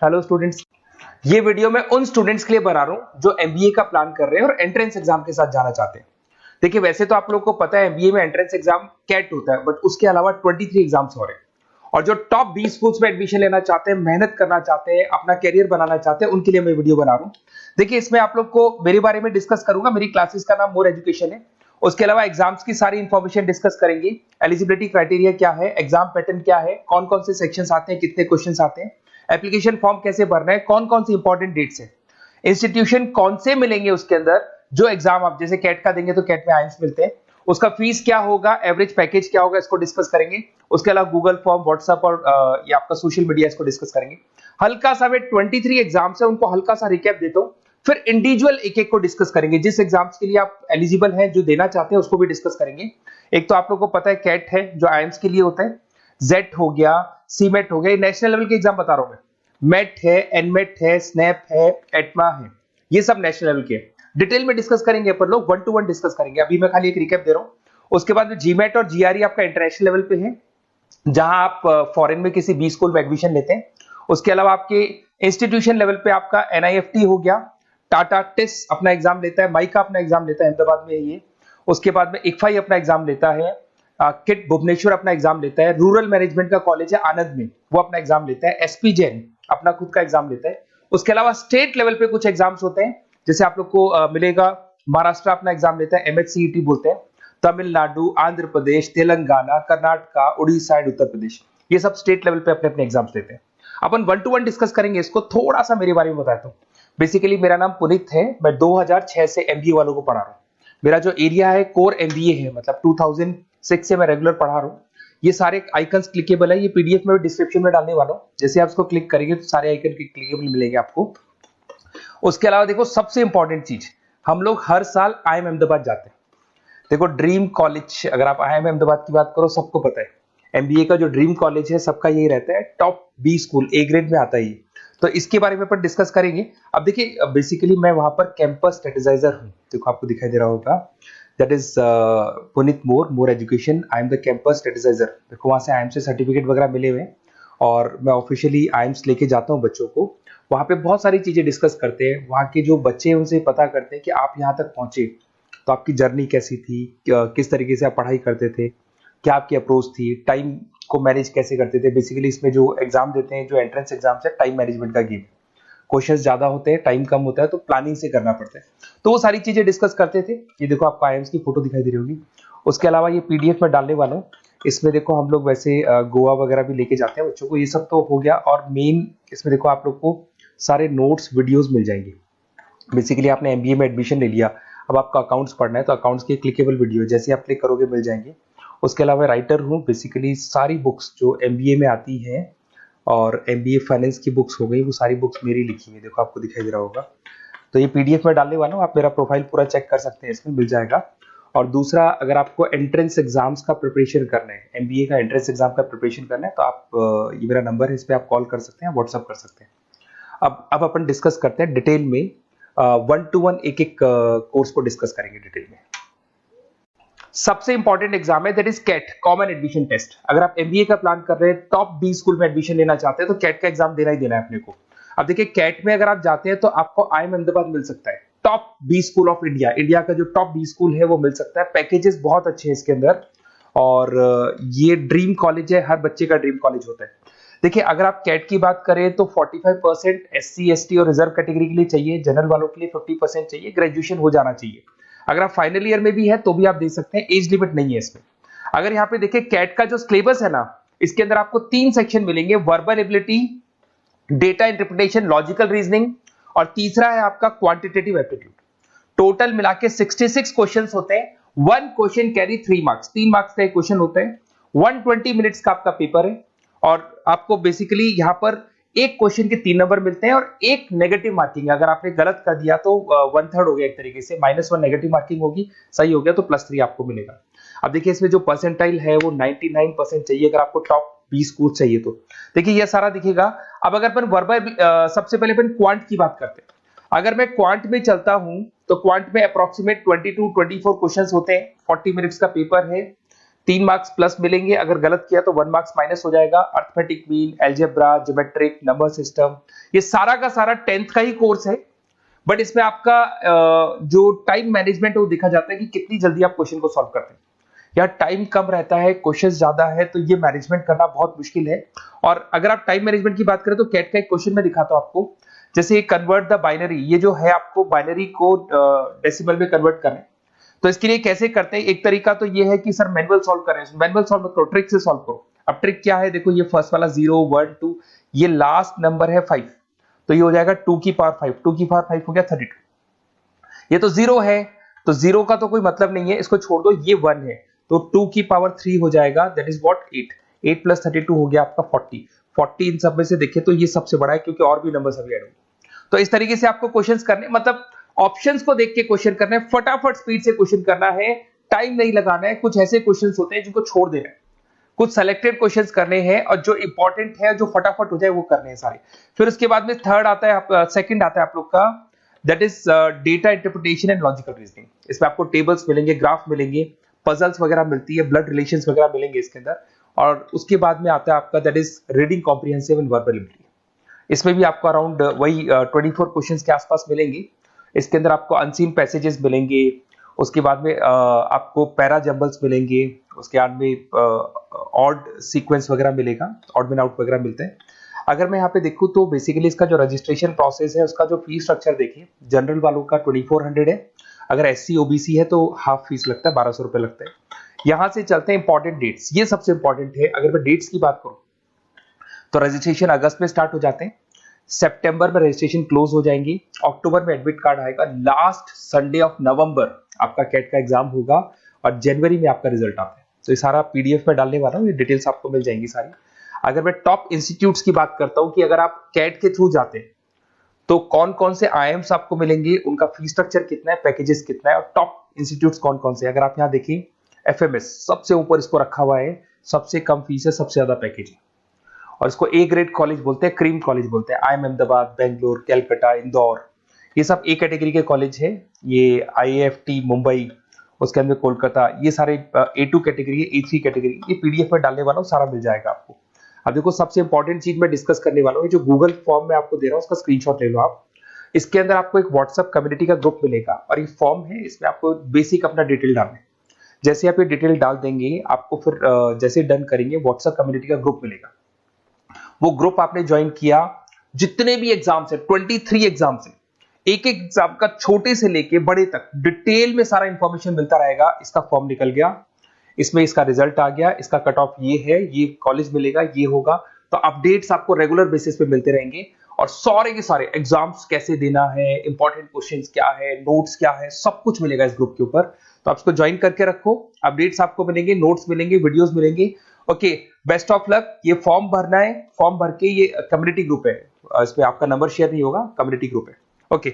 Hello students, ये video मैं उन स्टूडेंट्स के लिए बना रहा हूं जो एमबीए का प्लान कर रहे हैं और एंट्रेंस एग्जाम के साथ जाना चाहते हैं। देखिए, वैसे तो आप लोगों को पता है एमबीए में एंट्रेंस एग्जाम कैट होता है, बट उसके अलावा 23 एग्जाम्स और हैं। और जो टॉप 20 स्कूल्स में एडमिशन लेना चाहते हैं, मेहनत करना चाहते हैं, अपना कैरियर बनाना चाहते हैं, उनके लिए मैं वीडियो बना रहा हूं। देखिए, इसमें आप लोग को मेरे बारे में डिस्कस करूंगा। मेरी क्लासेस का नाम मोर एजुकेशन है। उसके अलावा एग्जाम्स की सारी इंफॉर्मेशन डिस्कस करेंगे। एलिजिबिलिटी क्राइटेरिया क्या है, एग्जाम पैटर्न क्या है, कौन कौन से सेक्शंस आते हैं, कितने क्वेश्चंस आते हैं, एप्लीकेशन फॉर्म कैसे भरना है, कौन कौन सी इंपॉर्टेंट डेट्स है, इंस्टीट्यूशन कौन से मिलेंगे उसके अंदर, जो एग्जाम आप जैसे कैट का देंगे तो कैट में आइम्स मिलते हैं, उसका फीस क्या होगा, एवरेज पैकेज क्या होगा, इसको डिस्कस करेंगे। उसके अलावा गूगल फॉर्म, व्हाट्सएप और ये आपका सोशल मीडिया, इसको डिस्कस करेंगे। हल्का सा मैं 23 एग्जाम्स है उनको हल्का सा रिकैप देता हूं, फिर इंडिविजुअल एक एक को डिस्कस करेंगे। जिस एग्जाम्स के लिए आप एलिजिबल हैं, जो देना चाहते हैं, उसको भी डिस्कस करेंगे। एक तो आप लोगों को पता है कैट है जो आइम्स के लिए होता है, जेट हो गया, सीमेट हो गया, नेशनल लेवल के एग्जाम बता रहा हूं मैं। मेट है, एनमेट है, स्नैप है, एटमा है, ये सब नेशनल लेवल के। डिटेल में डिस्कस करेंगे अपन लोग, 1 to 1 डिस्कस करेंगे। अभी मैं खाली एक रिकैप दे रहा हूं। उसके बाद में जीमेट और जीआरई आपका इंटरनेशनल लेवल पे है, जहां आप फॉरेन में किसी बी स्कूल में एडमिशन लेते हैं। उसके अलावा आपके इंस्टीट्यूशन लेवल पे आपका एनआईएफटी हो गया, टाटा टिस अपना एग्जाम लेता है, माइका अपना एग्जाम लेता है, अहमदाबाद में है ये। उसके बाद में इक्फाई अपना एग्जाम लेता है, किट भुवनेश्वर अपना एग्जाम लेता है, रूरल मैनेजमेंट का कॉलेज है आनंद में, वो अपना एग्जाम लेता है, एसपी जैन अपना खुद का एग्जाम लेता है। उसके अलावा स्टेट लेवल पे कुछ एग्जाम्स होते हैं, जैसे आप लोग को मिलेगा, महाराष्ट्र अपना एग्जाम लेता है, एमएचसीईटी बोलते हैं, तमिलनाडु, आंध्र प्रदेश, तेलंगाना, कर्नाटका, उड़ीसा एंड उत्तर प्रदेश, ये सब स्टेट लेवल पे अपने अपने एग्जाम्स लेते हैं। अपन 1 to 1 डिस्कस करेंगे। इसको थोड़ा सा मेरे बारे में बताता हूँ। बेसिकली मेरा नाम पुनीत है, मैं 2006 से एमबीए वालों को पढ़ा रहा हूँ। मेरा जो एरिया है कोर एमबीए है, मतलब 2006 से मैं रेगुलर पढ़ा रहा हूँ। ये सारे आइकन्स क्लिकेबल है, ये पीडीएफ में डिस्क्रिप्शन में डालने वाला हूँ। जैसे आप इसको क्लिक करेंगे तो सारे आइकन क्लिकेबल मिलेंगे आपको। उसके अलावा देखो, सबसे इंपॉर्टेंट चीज, हम लोग हर साल आईएम अहमदाबाद जाते हैं। देखो, ड्रीम कॉलेज, अगर आप आईएम अहमदाबाद की बात करो, सबको पता है एमबीए का जो ड्रीम कॉलेज है सबका यही रहता है, top B school, A grade में आता है ये। तो इसके बारे में अपन डिस्कस करेंगे। अब देखिए, बेसिकली मैं वहां पर कैंपस स्ट्रेटेजाइजर हूँ। देखो, आपको दिखाई दे रहा होगा, that is Puneet More education, I am the campus strategiser. देखो, वहां से आईएम से सर्टिफिकेट वगैरह मिले हुए हैं और मैं ऑफिशियली आईएम्स लेके जाता हूँ बच्चों को। वहां पे बहुत सारी चीजें डिस्कस करते हैं, वहां के जो बच्चे हैं उनसे पता करते हैं कि आप यहाँ तक पहुंचे तो आपकी जर्नी कैसी थी, किस तरीके से आप पढ़ाई करते थे, क्या आपकी अप्रोच थी, टाइम को मैनेज कैसे करते थे। बेसिकली इसमें जो एग्जाम देते हैं, जो एंट्रेंस एग्जाम्स है, टाइम मैनेजमेंट का गेम। क्वेश्चंस ज्यादा होते हैं, टाइम कम होता है, तो प्लानिंग से करना पड़ता है। तो वो सारी चीजें डिस्कस करते थे। ये देखो, आपको आईएम्स की फोटो दिखाई दे रही होगी। उसके अलावा ये पीडीएफ में डालने वाला हूँ। इसमें देखो, हम लोग वैसे गोवा वगैरह भी लेके जाते हैं बच्चों को। ये सब तो हो गया, और मेन इसमें देखो आप लोग को सारे नोट्स, वीडियोस मिल जाएंगे। बेसिकली आपने एमबीए में एडमिशन ले लिया, अब आपका अकाउंट्स पढ़ना है, तो अकाउंट्स की क्लिकेबल वीडियो जैसे आप क्लिक करोगे मिल जाएंगे। उसके अलावा राइटर हूँ, बेसिकली सारी बुक्स जो एमबीए में आती हैं और एमबीए फाइनेंस की बुक्स हो गई, वो सारी बुक्स मेरी लिखी हुई, देखो आपको दिखाई दे रहा होगा। तो ये पीडीएफ में डालने वाला हूँ, आप मेरा प्रोफाइल पूरा चेक कर सकते हैं, इसमें मिल जाएगा। और दूसरा, अगर आपको एंट्रेंस एग्जाम्स का प्रिपरेशन करना है, एमबीए का एंट्रेंस एग्जाम का प्रिपरेशन करना है, तो आप ये मेरा नंबर है, इस पर आप कॉल कर सकते हैं, व्हाट्सअप कर सकते हैं। अब अपन डिस्कस करते हैं डिटेल में, 1 to 1 एक एक कोर्स को डिस्कस करेंगे डिटेल में। सबसे इंपॉर्टेंट एग्जाम है, that is CAT, common admission test. अगर आप एमबीए का प्लान कर रहे हैं, टॉप बी स्कूल में एडमिशन लेना चाहते हैं, तो कैट का एग्जाम देना ही देना है अपने को। अब देखिए, कैट में अगर आप जाते हैं तो आपको आईएम अहमदाबाद मिल सकता है, top B school of India, India का जो टॉप बी स्कूल है वो मिल सकता है। पैकेजेस बहुत अच्छे हैं इसके अंदर, और ये ड्रीम कॉलेज है, हर बच्चे का ड्रीम कॉलेज होता है। देखिए, अगर आप कैट की बात करें तो 45% एससी एसटी और रिजर्व कैटेगरी के लिए चाहिए, जनरल वालों के लिए 50% चाहिए, ग्रेजुएशन हो जाना चाहिए। अगर आप फाइनल ईयर में भी है तो भी आप दे सकते हैं, एज लिमिट नहीं है इसमें। अगर यहाँ पे देखिए, कैट का जो सिलेबस है ना, इसके अंदर आपको 3 सेक्शन मिलेंगे, verbal ability, data interpretation, logical reasoning, और तीसरा है आपका क्वांटिटेटिव एप्टीट्यूड। टोटल मिला के 66 क्वेश्चंस होते हैं। 1 क्वेश्चन कैरी 3 मार्क्स, 3 मार्क्स का एक क्वेश्चन होता है। 120 मिनट्स का आपका पेपर है, और आपको बेसिकली यहाँ पर एक क्वेश्चन के 3 नंबर मिलते हैं और एक नेगेटिव मार्किंग है। अगर आपने गलत कर दिया तो 1/3 हो गया, एक तरीके से -1 नेगेटिव मार्किंग होगी, सही हो गया तो +3 आपको मिलेगा। अब देखिए, इसमें जो परसेंटाइल है वो 99% चाहिए, अगर आपको टॉप 20 स्कोर चाहिए तो। देखिए, ये सारा दिखेगा। अब अगर अपन वर्बल, सबसे पहले अपन क्वांट की बात करते हैं। अगर मैं क्वांट में चलता हूं तो क्वांट में अप्रोक्सीमेट 22-24 क्वेश्चंस होते हैं, 40 मिनट्स का पेपर है। 3 मार्क्स प्लस मिलेंगे, अगर गलत किया तो 1 मार्क्स माइनस हो जाएगा। Arithmetic mean, algebra, geometric, number system, ये सारा का सारा 10th का ही कोर्स है, बट इसमें आपका जो टाइम मैनेजमेंट है वो देखा जाता है कि कितनी जल्दी आप क्वेश्चन को सॉल्व करते हैं। यार टाइम कम रहता है, क्वेश्चन ज्यादा है, तो ये मैनेजमेंट करना बहुत मुश्किल है। और अगर आप टाइम मैनेजमेंट की बात करें तो कैट का एक क्वेश्चन मैं दिखाता हूं आपको। जैसे कन्वर्ट द बाइनरी, ये जो है आपको बाइनरी को डेसिमल में कन्वर्ट करना है, तो इसके लिए कैसे करते हैं? एक तरीका तो ये है कि सर मैनुअल सॉल्व करें, मैनुअल सॉल्व करो, ट्रिक से सॉल्व करो। अब ट्रिक क्या है? देखो ये फर्स्ट वाला 0 1 2, ये लास्ट नंबर है 5, तो ये हो जाएगा 2 की पावर 5, 2 की पावर 5 हो गया 32। ये तो 0 है, तो 0 का तो कोई मतलब नहीं है, इसको छोड़ दो। ये 1 है तो 2 की पावर 3 हो जाएगा, दैट इज व्हाट 8, 8 प्लस 32 हो गया आपका 40। 40 इन सब में से देखें तो ये सबसे बड़ा है, क्योंकि और भी नंबर अभी ऐड होंगे। तो इस तरीके से आपको क्वेश्चंस करने, मतलब ऑप्शंस को देख के क्वेश्चन करना है, फटाफट स्पीड से क्वेश्चन करना है, टाइम नहीं लगाना है। कुछ ऐसे क्वेश्चंस होते हैं जिनको छोड़ देना है, कुछ सेलेक्टेड क्वेश्चंस करने हैं, और जो इंपॉर्टेंट है, जो फटाफट हो जाए वो करने हैं सारे। फिर उसके बाद में थर्ड आता है, सेकंड आता है आप लोग का, that is data interpretation and logical reasoning. इसमें आपको टेबल्स मिलेंगे, ग्राफ मिलेंगे, पजल्स वगैरह मिलती है, ब्लड रिलेशंस वगैरह मिलेंगे इसके अंदर। और उसके बाद में आता है आपका that is reading comprehensive and verbal ability. इसमें भी आपको अराउंड वही 24 क्वेश्चंस के आसपास मिलेंगे। इसके अंदर आपको अनसीन पैसेजेस मिलेंगे, उसके बाद में आपको पैरा जंबल्स मिलेंगे, उसके बाद में ऑड सीक्वेंस वगैरह मिलेगा, ऑड मैन आउट वगैरह मिलते हैं। अगर मैं यहाँ पे देखूँ तो बेसिकली इसका जो रजिस्ट्रेशन प्रोसेस है, उसका जो फीस स्ट्रक्चर देखिए, जनरल वालों का 2400 है, अगर एससी ओबीसी है तो हाफ फीस लगता है, 1200 रुपए लगता है। यहां से चलते हैं इंपॉर्टेंट डेट्स, ये सबसे इंपॉर्टेंट है। अगर मैं डेट्स की बात करूं तो रजिस्ट्रेशन अगस्त में स्टार्ट हो जाते हैं, सितंबर में रजिस्ट्रेशन क्लोज हो जाएंगी, अक्टूबर में एडमिट कार्ड आएगा, लास्ट संडे ऑफ नवंबर आपका कैट का एग्जाम होगा, और जनवरी में आपका रिजल्ट आता है। तो ये सारा पीडीएफ में डालने वाला हूँ, ये डिटेल्स आपको मिल जाएंगी सारी। अगर मैं टॉप इंस्टीट्यूट्स की बात करता हूँ कि अगर आप कैट के थ्रू जाते हैं तो कौन कौन से आईएम्स आपको मिलेंगे, उनका फीस स्ट्रक्चर कितना है, पैकेजेस कितना है, और टॉप इंस्टीट्यूट्स कौन कौन से। अगर आप यहाँ देखिए एफएमएस सबसे ऊपर इसको रखा हुआ है, सबसे कम फीस है, सबसे ज्यादा पैकेज है, और इसको ए ग्रेड कॉलेज बोलते हैं, क्रीम कॉलेज बोलते हैं। आईएम अहमदाबाद, बेंगलोर, कैलकाटा, इंदौर, ये सब ए कैटेगरी के कॉलेज है। ये आईएफटी मुंबई, उसके अंदर कोलकाता, ये सारे A2 कैटेगरी है, A3 कैटेगरी। ये पीडीएफ में डालने वाला हूँ, सारा मिल जाएगा आपको। अब देखो सबसे इंपॉर्टेंट चीज मैं डिस्कस करने वाला हूँ, जो गूगल फॉर्म में आपको दे रहा हूँ उसका स्क्रीनशॉट ले लो आप। इसके अंदर आपको एक व्हाट्सएप कम्युनिटी का ग्रुप मिलेगा, और ये फॉर्म है, इसमें आपको बेसिक अपना डिटेल डालना है। जैसे आप ये डिटेल डाल देंगे, आपको फिर जैसे डन करेंगे व्हाट्सएप कम्युनिटी का ग्रुप मिलेगा। वो ग्रुप आपने ज्वाइन किया, जितने भी एग्जाम्स है, 23 एग्जाम्स है, एक एक एग्जाम का छोटे से लेके बड़े तक डिटेल में सारा इंफॉर्मेशन मिलता रहेगा। इसका फॉर्म निकल गया, इसमें इसका रिजल्ट आ गया, इसका कट ऑफ ये है, ये कॉलेज मिलेगा, ये होगा। तो अपडेट्स आपको रेगुलर बेसिस पे मिलते रहेंगे, और सारे के सारे एग्जाम्स कैसे देना है, इंपॉर्टेंट क्वेश्चंस क्या है, नोट्स क्या है, सब कुछ मिलेगा इस ग्रुप के ऊपर। तो आप इसको ज्वाइन करके रखो, अपडेट्स आपको मिलेंगे, नोट्स मिलेंगे, वीडियोस मिलेंगे। Okay, best of luck. ये फॉर्म भरना है, फॉर्म भर के, ये कम्युनिटी ग्रुप है, इस पे आपका नंबर शेयर नहीं होगा, कम्युनिटी ग्रुप है। ओके।